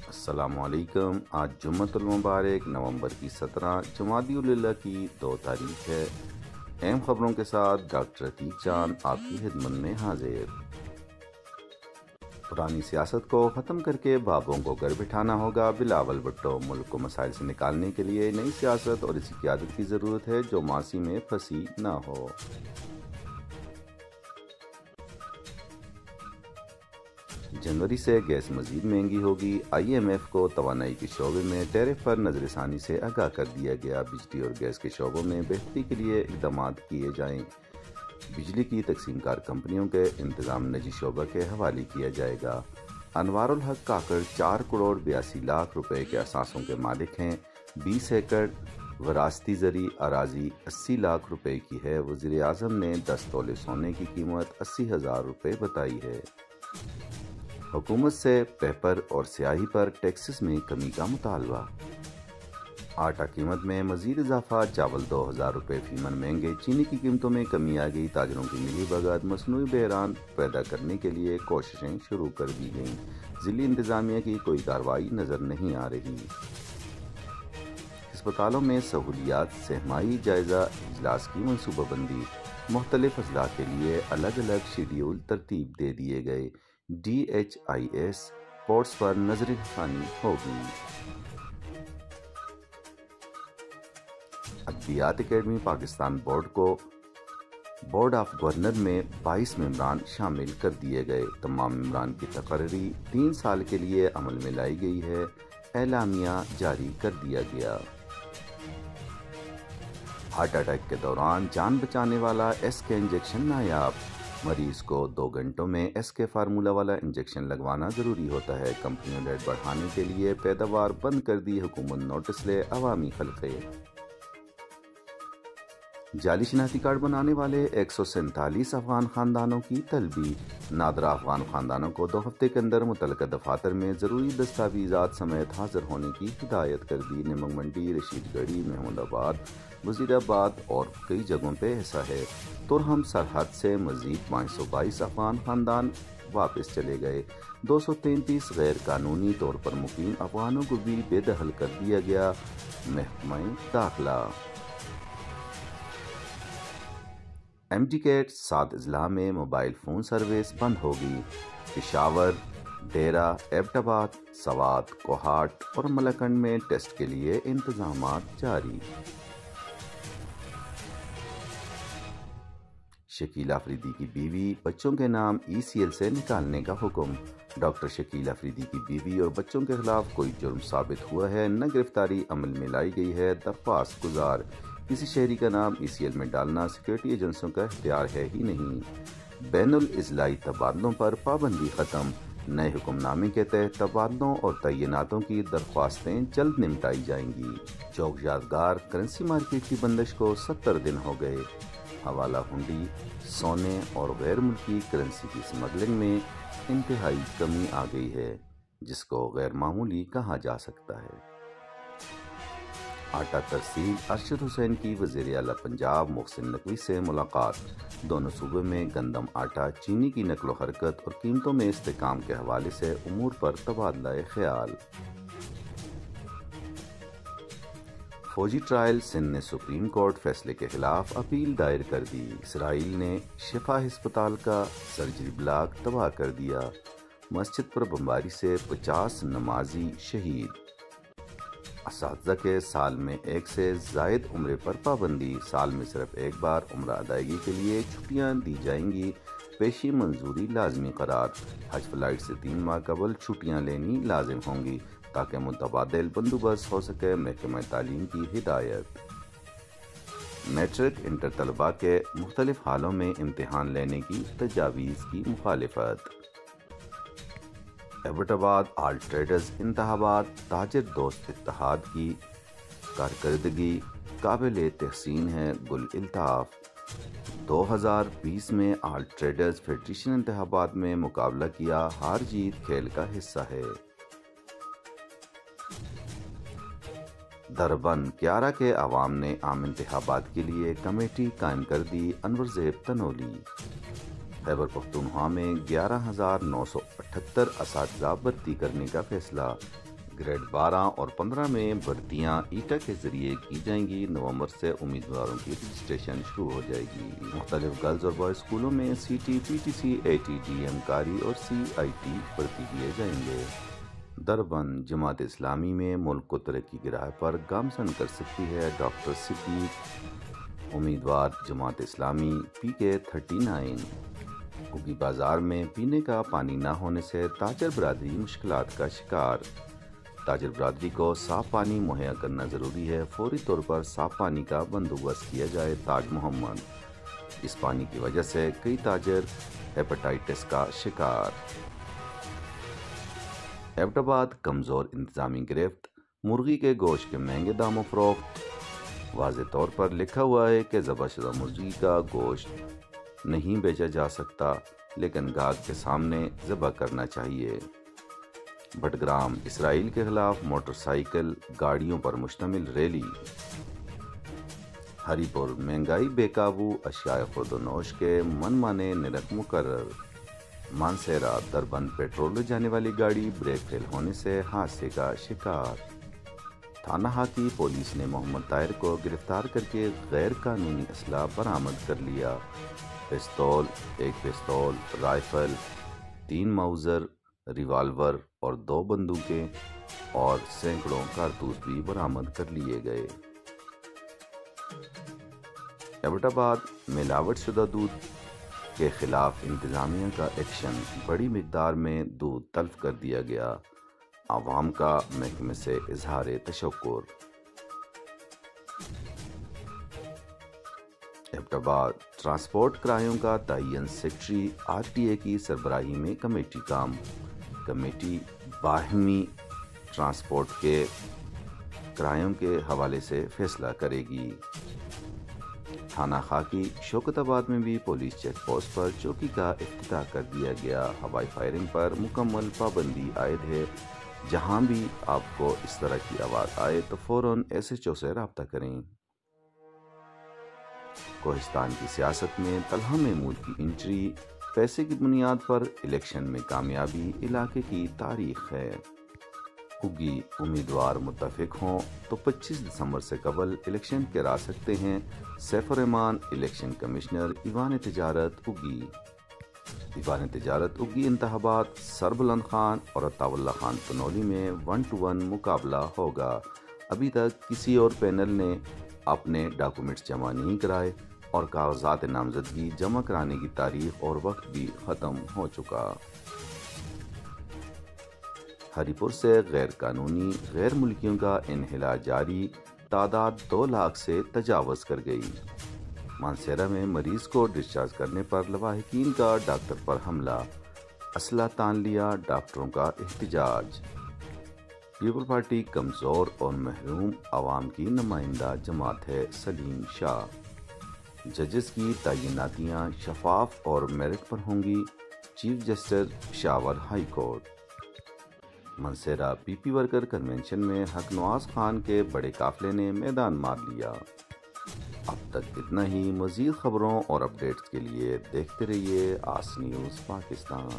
السلام علیکم۔ آج جمعۃ المبارک نومبر کی 17 جمادی الاولیٰ کی 2 تاریخ ہے۔ اہم خبروں کے ساتھ ڈاکٹر عتیق چاند آپ کی خدمت میں حاضر۔ پرانی سیاست کو ختم کر کے بابوں کو گھر بٹھانا ہوگا، بلاول بھٹو۔ ملک کو مسائل سے نکالنے کے لیے نئی سیاست اور ایسی قیادت کی ضرورت ہے جو ماضی میں پھنسی نہ ہو۔ جنوری سے گیس مزید مہنگی ہوگی، آئی ایم ایف کو توانائی کے شعبے میں ٹیرف پر نظر ثانی سے آگاہ کر دیا گیا۔ بجلی اور گیس کے شعبوں میں بہتری کے لیے اقدامات کیے جائیں۔ بجلی کی تقسیم کار کمپنیوں کے انتظام نجی شعبہ کے حوالے کیا جائے گا۔ انوار الحق کاکڑ 4 کروڑ 82 لاکھ روپے کے اثاثوں کے مالک ہیں۔ 20 ایکڑ وراثتی زرعی اراضی 80 لاکھ روپے کی ہے۔ وزیر اعظم نے 10 تولے سونے کی قیمت 80,000 روپے بتائی ہے۔ حکومت سے پیپر اور سیاہی پر ٹیکسز میں کمی کا مطالبہ۔ آٹا قیمت میں مزید اضافہ، چاول 2,000 روپے فی من مہنگے۔ چینی کی قیمتوں میں کمی آ گئی، تاجروں کی ملی بھگت۔ مصنوعی بحران پیدا کرنے کے لیے کوششیں شروع کر دی گئیں، ضلعی انتظامیہ کی کوئی کارروائی نظر نہیں آ رہی۔ ہسپتالوں میں سہولیات، سہمائی جائزہ اجلاس کی منصوبہ بندی۔ مختلف اضلاع کے لیے الگ الگ شیڈیول ترتیب دے دیے گئے۔ ڈی ایچ آئی ایس پورٹس پر نظر ثانی ہوگی۔ ادویات academy Pakistan board of governor میں 22 ممبران شامل کر دیے گئے۔ تمام ممبران کی تقرری 3 سال کے لیے عمل میں لائی گئی ہے، اعلامیہ جاری کر دیا گیا۔ ہارٹ اٹیک کے دوران جان بچانے والا ایس کے انجیکشن نایاب، مریض کو 2 گھنٹوں میں ایس کے فارمولہ والا انجیکشن لگوانا ضروری ہوتا ہے۔ کمپنیوں ریٹ بڑھانے کے لیے پیداوار بند کر دی، حکومت نوٹس لے، عوامی حلقے۔ جعلی شناختی کارڈ بنانے والے 147 افغان خاندانوں کی طلبی۔ نادرہ افغان خاندانوں کو 2 ہفتے کے اندر متعلقہ دفاتر میں ضروری دستاویزات سمیت حاضر ہونے کی ہدایت کر دی۔ نمک منڈی، رشید گڑھی، محمود آباد، وزیر آباد اور کئی جگہوں پہ ایسا ہے۔ تورہم سرحد سے مزید 522 افغان خاندان واپس چلے گئے۔ 233 غیر قانونی طور پر مقیم افغانوں کو بھی بے دخل کر دیا گیا۔ محکمہ داخلہ۔ ایم ڈی کیٹ 7 اضلاع میں موبائل فون سروس بند ہوگی۔ پشاور، ڈیرہ، ایبٹ آباد، سوات، کوہاٹ اور ملاکنڈ میں ٹیسٹ کے لیے انتظامات جاری۔ شکیل آفریدی کی بیوی، بچوں کے نام ای سی ایل سے نکالنے کا حکم۔ ڈاکٹر شکیل آفریدی کی بیوی اور بچوں کے خلاف کوئی جرم ثابت ہوا ہے، نہ گرفتاری عمل میں لائی گئی ہے۔ درخواست گزار، کسی شہری کا نام ای سی ایل میں ڈالنا سیکورٹی ایجنسیوں کا اختیار ہے ہی نہیں۔ بین الاضلاعی تبادلوں پر پابندی ختم، نئے حکم نامے کے تحت تبادلوں اور تعیناتوں کی درخواستیں جلد نمٹائی جائیں گی۔ چوک یادگار کرنسی مارکیٹ کی بندش کو 70 دن ہو گئے۔ حوالہ ہنڈی، سونے اور غیر ملکی کرنسی کی اسمگلنگ میں انتہائی کمی آ گئی ہے، جس کو غیر معمولی کہا جا سکتا ہے۔ آٹا ترسیل، ارشد حسین کی وزیر اعلیٰ پنجاب محسن نقوی سے ملاقات۔ دونوں صوبے میں گندم، آٹا، چینی کی نقل و حرکت اور قیمتوں میں استحکام کے حوالے سے امور پر تبادلہ خیال۔ فوجی ٹرائل، سندھ نے سپریم کورٹ فیصلے کے خلاف اپیل دائر کر دی۔ اسرائیل نے شفا ہسپتال کا سرجری بلاک تباہ کر دیا۔ مسجد پر بمباری سے 50 نمازی شہید۔ اساتذہ کے سال میں 1 سے زائد عمرے پر پابندی، سال میں صرف 1 بار عمرہ ادائیگی کے لیے چھٹیاں دی جائیں گی۔ پیشی منظوری لازمی قرار، حج فلائٹ سے 3 ماہ قبل چھٹیاں لینی لازم ہوں گی تاکہ متبادل بندوبست ہو سکے، محکمہ تعلیم کی ہدایت۔ میٹرک انٹر طلباء کے مختلف حالوں میں امتحان لینے کی تجاویز کی مخالفت۔ ایبٹ آباد آل ٹریڈرز انتخابات، تاجر دوست اتحاد کی کارکردگی قابل تحسین ہے، گل الطاف۔ 2020 میں آل ٹریڈرز فیڈریشن انتخابات میں مقابلہ کیا، ہار جیت کھیل کا حصہ ہے۔ دربند، 11 کے عوام نے عام انتخابات کے لیے کمیٹی قائم کر دی، انور زیب تنولی۔ خیبر پختونخوا میں 11,978 اساتذہ بھرتی کرنے کا فیصلہ۔ گریڈ 12 اور 15 میں بھرتیاں ایٹا کے ذریعے کی جائیں گی۔ نومبر سے امیدواروں کی رجسٹریشن شروع ہو جائے گی۔ مختلف گرلز اور بوائز اسکولوں میں C T, P T C, A T D M کاری اور سی آئی ٹی بھرتی کیے جائیں گے۔ دربند جماعت اسلامی میں ملک کو ترقی کی راہ پر گامزن کر سکتی ہے ڈاکٹر صدیق، امیدوار جماعت اسلامی پی کے 39۔ اگی بازار میں پینے کا پانی نہ ہونے سے تاجر برادری مشکلات کا شکار۔ تاجر برادری کو صاف پانی مہیا کرنا ضروری ہے، فوری طور پر صاف پانی کا بندوبست کیا جائے۔ تاج محمد، اس پانی کی وجہ سے کئی تاجر ہیپاٹائٹس کا شکار۔ ایبٹ آباد کمزور انتظامی گرفت، مرغی کے گوشت کے مہنگے داموں فروخت۔ واضح طور پر لکھا ہوا ہے کہ ذبح شدہ مرغی کا گوشت نہیں بیچا جا سکتا، لیکن گاہک کے سامنے ذبح کرنا چاہیے۔ بٹگرام، اسرائیل کے خلاف موٹر سائیکل گاڑیوں پر مشتمل ریلی۔ ہری پور، مہنگائی بے قابو، اشیاء خورد و نوش کے من مانے نرخ مقرر۔ مانسہرہ، دربند پیٹرول لے جانے والی گاڑی بریک فیل ہونے سے حادثے کا شکار۔ تھانہ ہاکی پولیس نے محمد طاہر کو گرفتار کر کے غیر قانونی اسلحہ برآمد کر لیا۔ پستول، ایک پستول، رائفل، 3 ماؤزر، ریوالور اور 2 بندوقیں اور سینکڑوں کارتوس بھی برآمد کر لیے گئے۔ ایبٹ آباد، ملاوٹ شدہ دودھ کے خلاف انتظامیہ کا ایکشن، بڑی مقدار میں دودھ تلف کر دیا گیا، عوام کا محکمے سے اظہار تشکر۔ ایبٹ آباد، ٹرانسپورٹ کرایوں کا تعین، سیکٹری آر ٹی اے کی سربراہی میں کمیٹی کام۔ کمیٹی باہمی ٹرانسپورٹ کے کرایوں کے حوالے سے فیصلہ کرے گی۔ تھانہ خاکی، شوکت آباد میں بھی پولیس چیک پوسٹ پر چوکی کا افتتاح کر دیا گیا۔ ہوائی فائرنگ پر مکمل پابندی عائد ہے۔ جہاں بھی آپ کو اس طرح کی آواز آئے تو فوراً ایس ایچ او سے رابطہ کریں۔ کوہستان کی سیاست میں طلحہ محمود کی انٹری، پیسے کی بنیاد پر الیکشن میں کامیابی علاقے کی تاریخ ہے۔ اگی، امیدوار متفق ہوں تو 25 دسمبر سے قبل الیکشن کرا سکتے ہیں۔ سیف الرحمان، الیکشن کمشنر، ایوان تجارت اگی۔ ایوان تجارت اگی انتخابات، سربلند خان اور عطا اللہ خان تنولی میں 1-1 مقابلہ ہوگا۔ ابھی تک کسی اور پینل نے اپنے ڈاکومنٹس جمع نہیں کرائے اور کاغذات نامزدگی جمع کرانے کی تاریخ اور وقت بھی ختم ہو چکا۔ ہری پور سے غیر قانونی غیر ملکیوں کا انخلا جاری، تعداد 2 لاکھ سے تجاوز کر گئی۔ مانسہرہ میں مریض کو ڈسچارج کرنے پر لواحقین کا ڈاکٹر پر حملہ، اسلحہ تان لیا، ڈاکٹروں کا احتجاج۔ پیپل پارٹی کمزور اور محروم عوام کی نمائندہ جماعت ہے، سلیم شاہ۔ ججز کی تعیناتیاں شفاف اور میرٹ پر ہوں گی، chief justice Peshawar high court. Mansehra P P worker convention میں حق نواز خان کے بڑے قافلے نے میدان مار لیا۔ اب تک اتنا ہی۔ مزید خبروں اور اپڈیٹس کے لیے دیکھتے رہیے آس نیوز پاکستان۔